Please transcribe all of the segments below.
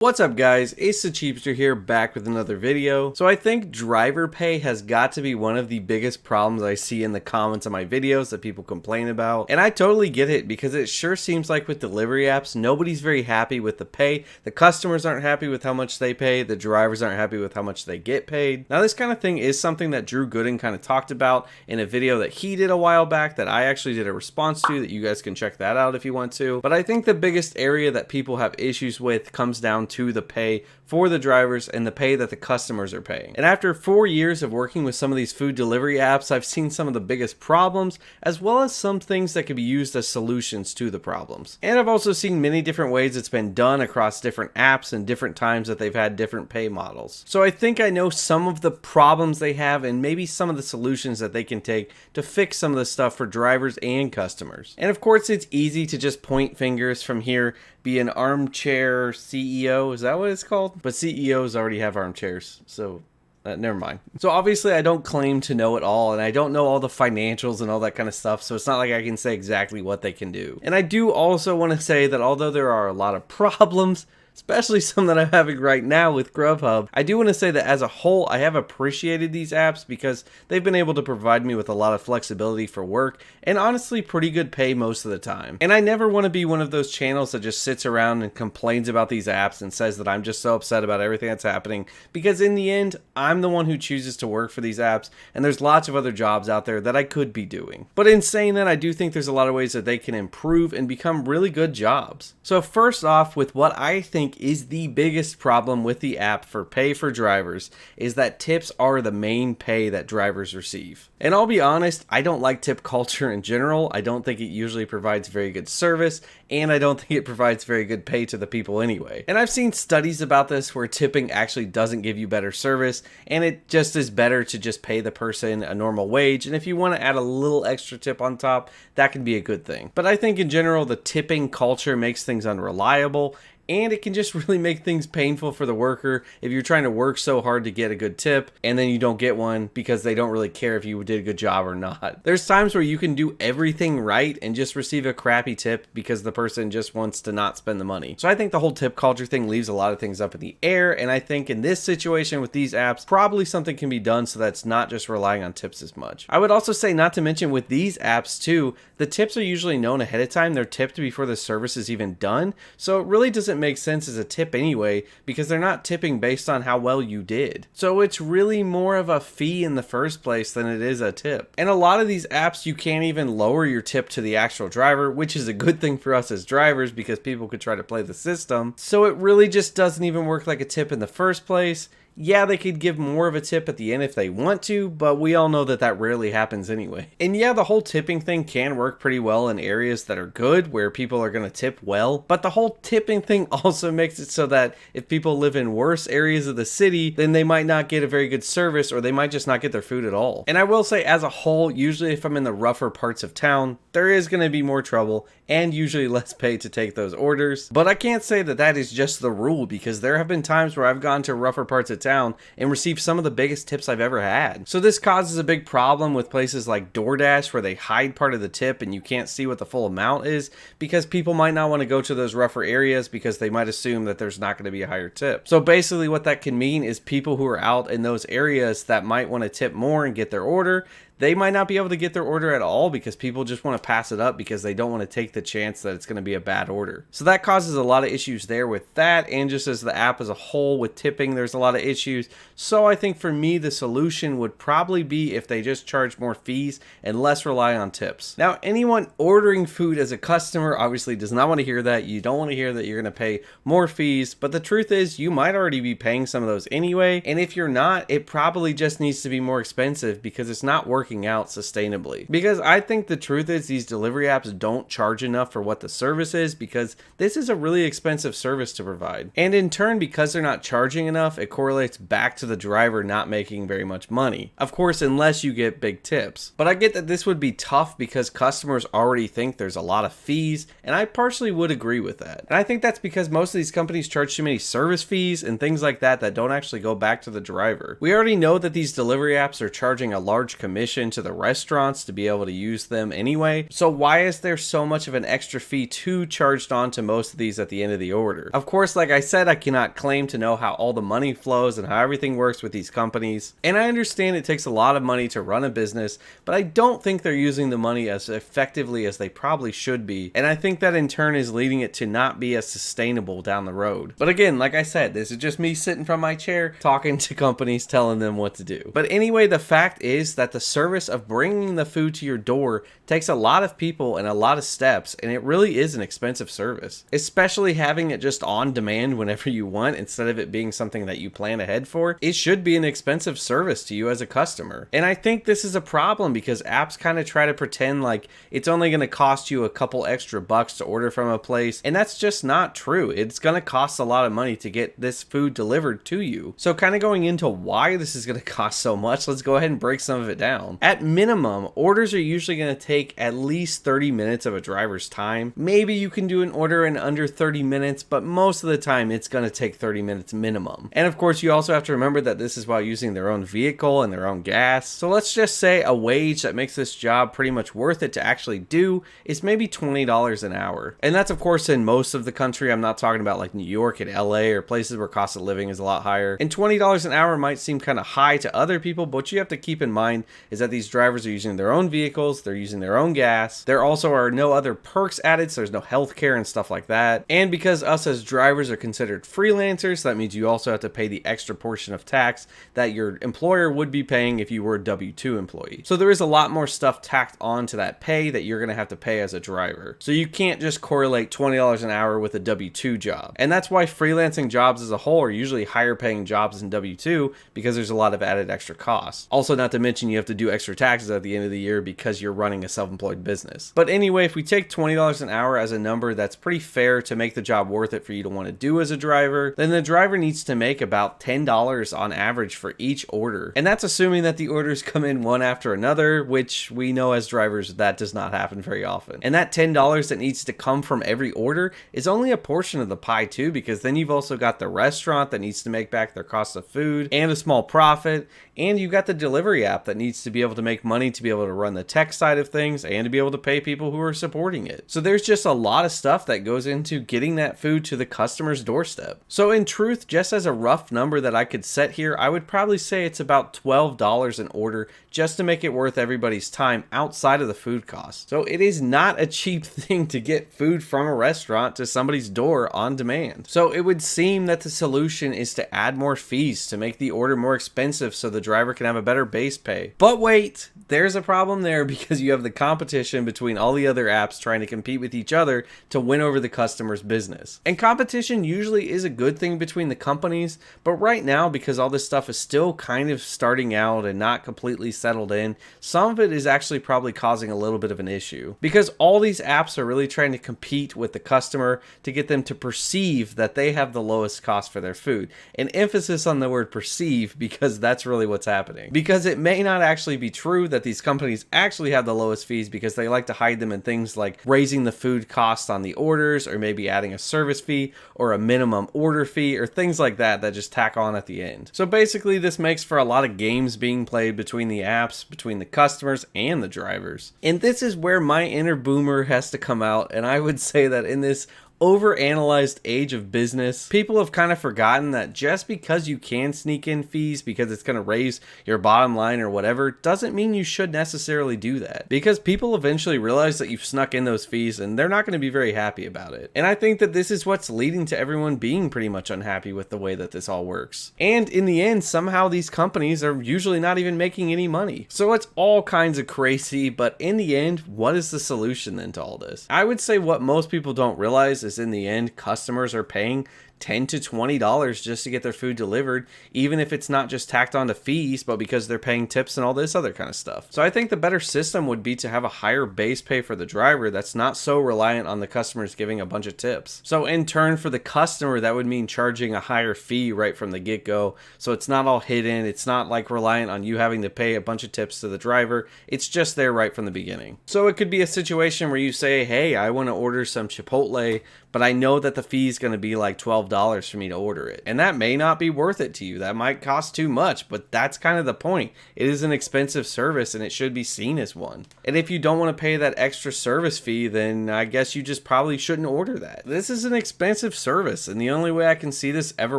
What's up guys, Ace the Cheapster here, back with another video. So I think driver pay has got to be one of the biggest problems I see in the comments of my videos that people complain about. And I totally get it, because it sure seems like with delivery apps, nobody's very happy with the pay. The customers aren't happy with how much they pay, the drivers aren't happy with how much they get paid. Now this kind of thing is something that Drew Gooden kind of talked about in a video that he did a while back that I actually did a response to, that you guys can check that out if you want to. But I think the biggest area that people have issues with comes down to the pay for the drivers and the pay that the customers are paying. And after 4 years of working with some of these food delivery apps, I've seen some of the biggest problems, as well as some things that could be used as solutions to the problems. And I've also seen many different ways it's been done across different apps and different times that they've had different pay models. So I think I know some of the problems they have and maybe some of the solutions that they can take to fix some of the stuff for drivers and customers. And of course, it's easy to just point fingers from here, be an armchair CEO, is that what it's called? But CEOs already have armchairs, so never mind. So obviously I don't claim to know it all, and I don't know all the financials and all that kind of stuff, so it's not like I can say exactly what they can do. And I do also want to say that although there are a lot of problems, especially some that I'm having right now with Grubhub, I do want to say that as a whole, I have appreciated these apps because they've been able to provide me with a lot of flexibility for work and honestly pretty good pay most of the time. And I never want to be one of those channels that just sits around and complains about these apps and says that I'm just so upset about everything that's happening, because in the end, I'm the one who chooses to work for these apps, and there's lots of other jobs out there that I could be doing. But in saying that, I do think there's a lot of ways that they can improve and become really good jobs. So first off, with what I think is the biggest problem with the app for pay for drivers, is that tips are the main pay that drivers receive. And I'll be honest, I don't like tip culture in general. I don't think it usually provides very good service, and I don't think it provides very good pay to the people anyway. And I've seen studies about this where tipping actually doesn't give you better service, and it just is better to just pay the person a normal wage, and if you want to add a little extra tip on top, that can be a good thing. But I think in general, the tipping culture makes things unreliable, and it can just really make things painful for the worker if you're trying to work so hard to get a good tip and then you don't get one because they don't really care if you did a good job or not. There's times where you can do everything right and just receive a crappy tip because the person just wants to not spend the money. So I think the whole tip culture thing leaves a lot of things up in the air, and I think in this situation with these apps, probably something can be done so that's not just relying on tips as much. I would also say, not to mention with these apps too, the tips are usually known ahead of time. They're tipped before the service is even done, so it really doesn't make sense as a tip anyway, because they're not tipping based on how well you did. So it's really more of a fee in the first place than it is a tip. And a lot of these apps, you can't even lower your tip to the actual driver, which is a good thing for us as drivers because people could try to play the system. So it really just doesn't even work like a tip in the first place. Yeah, they could give more of a tip at the end if they want to, but we all know that that rarely happens anyway. And yeah, the whole tipping thing can work pretty well in areas that are good, where people are going to tip well, but the whole tipping thing also makes it so that if people live in worse areas of the city, then they might not get a very good service, or they might just not get their food at all. And I will say, as a whole, usually if I'm in the rougher parts of town, there is going to be more trouble and usually less pay to take those orders. But I can't say that that is just the rule, because there have been times where I've gone to rougher parts of town and received some of the biggest tips I've ever had. So this causes a big problem with places like DoorDash, where they hide part of the tip and you can't see what the full amount is, because people might not want to go to those rougher areas because they might assume that there's not going to be a higher tip. So basically what that can mean is people who are out in those areas that might want to tip more and get their order, they might not be able to get their order at all because people just want to pass it up because they don't want to take the chance that it's going to be a bad order. So that causes a lot of issues there with that, and just as the app as a whole with tipping, there's a lot of issues. So I think for me, the solution would probably be if they just charge more fees and less rely on tips. Now, anyone ordering food as a customer obviously does not want to hear that. You don't want to hear that you're going to pay more fees, but the truth is you might already be paying some of those anyway. And if you're not, it probably just needs to be more expensive because it's not working out sustainably. Because I think the truth is these delivery apps don't charge enough for what the service is, because this is a really expensive service to provide. And in turn, because they're not charging enough, it correlates back to the driver not making very much money. Of course, unless you get big tips. But I get that this would be tough because customers already think there's a lot of fees, and I partially would agree with that. And I think that's because most of these companies charge too many service fees and things like that that don't actually go back to the driver. We already know that these delivery apps are charging a large commission commission to the restaurants to be able to use them anyway. So why is there so much of an extra fee charged on to most of these at the end of the order? Of course, like I said, I cannot claim to know how all the money flows and how everything works with these companies. And I understand it takes a lot of money to run a business, but I don't think they're using the money as effectively as they probably should be. And I think that in turn is leading it to not be as sustainable down the road. But again, like I said, this is just me sitting from my chair talking to companies, telling them what to do. But anyway, the fact is that the service of bringing the food to your door takes a lot of people and a lot of steps, and it really is an expensive service, especially having it just on demand whenever you want instead of it being something that you plan ahead for. It should be an expensive service to you as a customer. And I think this is a problem because apps kind of try to pretend like it's only going to cost you a couple extra bucks to order from a place, and that's just not true. It's going to cost a lot of money to get this food delivered to you. So kind of going into why this is going to cost so much, let's go ahead and break some of it down. At minimum, orders are usually going to take at least 30 minutes of a driver's time. Maybe you can do an order in under 30 minutes, but most of the time it's going to take 30 minutes minimum. And of course, you also have to remember that this is while using their own vehicle and their own gas. So let's just say a wage that makes this job pretty much worth it to actually do is maybe $20 an hour. And that's of course in most of the country. I'm not talking about like New York and LA or places where cost of living is a lot higher. And $20 an hour might seem kind of high to other people, but what you have to keep in mind is that these drivers are using their own vehicles, they're using their own gas. There also are no other perks added, so there's no health care and stuff like that. And because us as drivers are considered freelancers, that means you also have to pay the extra portion of tax that your employer would be paying if you were a W-2 employee. So there is a lot more stuff tacked on to that pay that you're going to have to pay as a driver. So you can't just correlate $20 an hour with a W-2 job. And that's why freelancing jobs as a whole are usually higher paying jobs than W-2, because there's a lot of added extra costs. Also, not to mention you have to do extra taxes at the end of the year because you're running a self-employed business. But anyway, if we take $20 an hour as a number that's pretty fair to make the job worth it for you to want to do as a driver, then the driver needs to make about $10 on average for each order. And that's assuming that the orders come in one after another, which we know as drivers that does not happen very often. And that $10 that needs to come from every order is only a portion of the pie too, because then you've also got the restaurant that needs to make back their cost of food and a small profit, and you've got the delivery app that needs to be able to make money to be able to run the tech side of things and to be able to pay people who are supporting it. So there's just a lot of stuff that goes into getting that food to the customer's doorstep. So in truth, just as a rough number that I could set here, I would probably say it's about $12 an order just to make it worth everybody's time outside of the food cost. So it is not a cheap thing to get food from a restaurant to somebody's door on demand. So it would seem that the solution is to add more fees to make the order more expensive so the driver can have a better base pay. But wait, there's a problem there because you have the competition between all the other apps trying to compete with each other to win over the customer's business. And competition usually is a good thing between the companies, but right now, because all this stuff is still kind of starting out and not completely settled in, some of it is actually probably causing a little bit of an issue because all these apps are really trying to compete with the customer to get them to perceive that they have the lowest cost for their food. An emphasis on the word perceive because that's really what's happening. Because it may not actually be true that these companies actually have the lowest fees, because they like to hide them in things like raising the food cost on the orders, or maybe adding a service fee or a minimum order fee or things like that that just tack on at the end. So basically this makes for a lot of games being played between the apps, between the customers and the drivers. And this is where my inner boomer has to come out, and I would say that in this overanalyzed age of business, people have kind of forgotten that just because you can sneak in fees because it's going to raise your bottom line or whatever, doesn't mean you should necessarily do that. Because people eventually realize that you've snuck in those fees and they're not going to be very happy about it. And I think that this is what's leading to everyone being pretty much unhappy with the way that this all works. And in the end, somehow these companies are usually not even making any money. So it's all kinds of crazy, but in the end, what is the solution then to all this? I would say what most people don't realize is in the end, customers are paying $10 to $20 just to get their food delivered, even if it's not just tacked onto fees, but because they're paying tips and all this other kind of stuff. So I think the better system would be to have a higher base pay for the driver that's not so reliant on the customers giving a bunch of tips. So in turn, for the customer, that would mean charging a higher fee right from the get-go. So it's not all hidden. It's not like reliant on you having to pay a bunch of tips to the driver. It's just there right from the beginning. So it could be a situation where you say, hey, I want to order some Chipotle, but I know that the fee is going to be like $12 for me to order it. And that may not be worth it to you. That might cost too much, but that's kind of the point. It is an expensive service and it should be seen as one. And if you don't want to pay that extra service fee, then I guess you just probably shouldn't order that. This is an expensive service, and the only way I can see this ever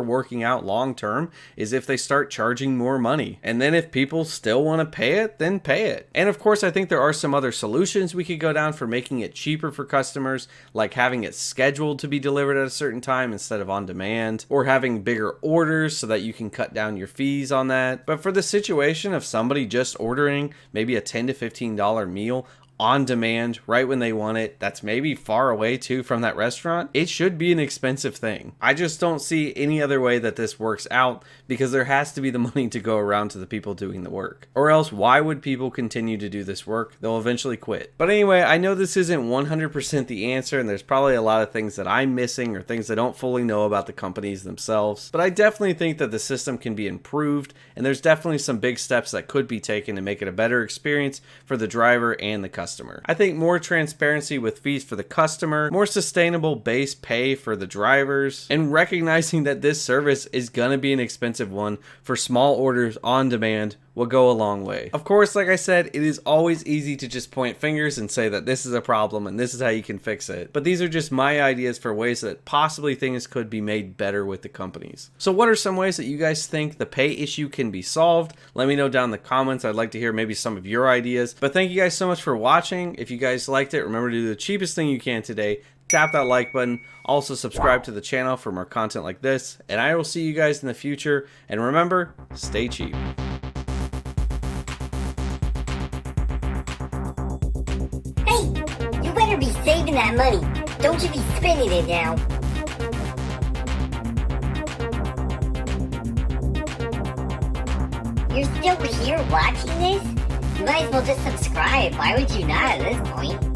working out long term is if they start charging more money. And then if people still want to pay it, then pay it. And of course, I think there are some other solutions we could go down for making it cheaper for customers, like having it scheduled to be delivered at a certain time instead of on demand, or having bigger orders so that you can cut down your fees on that. But for the situation of somebody just ordering maybe a $10 to $15 meal on demand right when they want it, that's maybe far away too from that restaurant, it should be an expensive thing. I just don't see any other way that this works out, because there has to be the money to go around to the people doing the work. Or else why would people continue to do this work? They'll eventually quit. But anyway, I know this isn't 100% the answer, and there's probably a lot of things that I'm missing or things I don't fully know about the companies themselves, but I definitely think that the system can be improved, and there's definitely some big steps that could be taken to make it a better experience for the driver and the customer. I think more transparency with fees for the customer, more sustainable base pay for the drivers, and recognizing that this service is gonna be an expensive one for small orders on demand will go a long way. Of course, like I said, it is always easy to just point fingers and say that this is a problem and this is how you can fix it. But these are just my ideas for ways that possibly things could be made better with the companies. So what are some ways that you guys think the pay issue can be solved? Let me know down in the comments. I'd like to hear maybe some of your ideas. But thank you guys so much for watching. If you guys liked it, remember to do the cheapest thing you can today. Tap that like button. Also subscribe to the channel for more content like this. And I will see you guys in the future. And remember, stay cheap. You better be saving that money. Don't you be spending it now. You're still here watching this? You might as well just subscribe. Why would you not at this point?